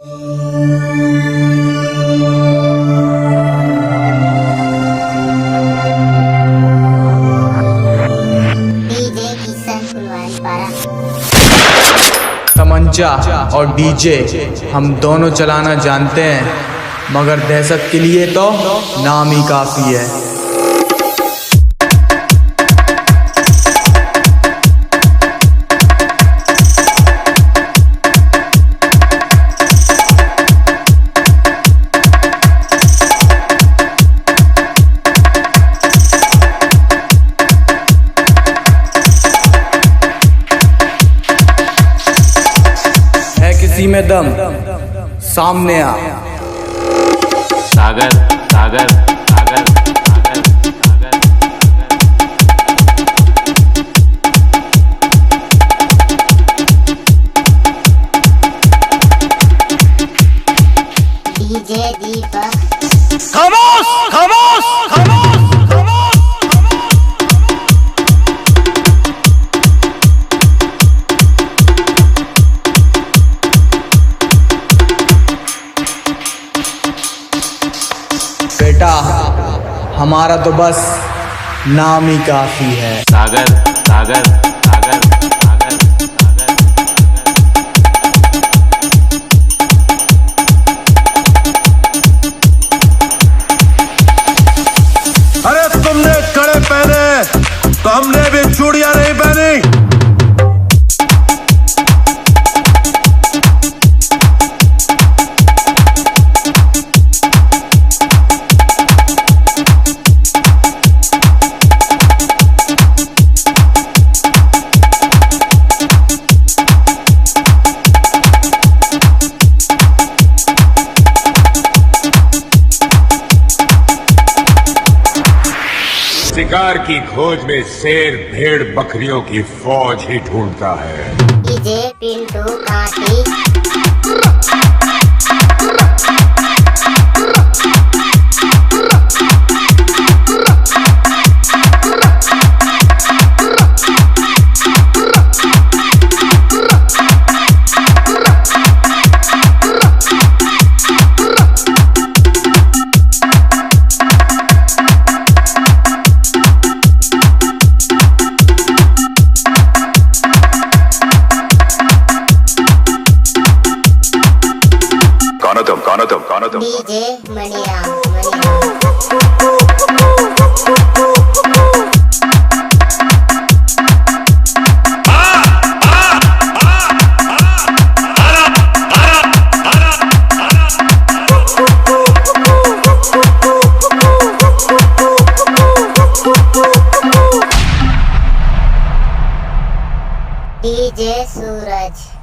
तमंचा और डीजे हम दोनों चलाना जानते हैं, मगर दहशत के लिए तो नाम ही काफी है। किसी में दम सामने आ। सागर सागर सागर सागर सागर डीजे दीपक। खामोश खामोश खामोश खामोश। बेटा हमारा तो बस नाम ही काफी है। सागर सागर सागर सागर सागर। अरे तुमने कड़े पहने तो हमने भी चूड़ियां नहीं पहनी। शिकार की खोज में शेर भेड़ बकरियों की फौज ही ढूंढता है। डीजे पिंटू काटी। डीजे मणिया डीजे सूरज।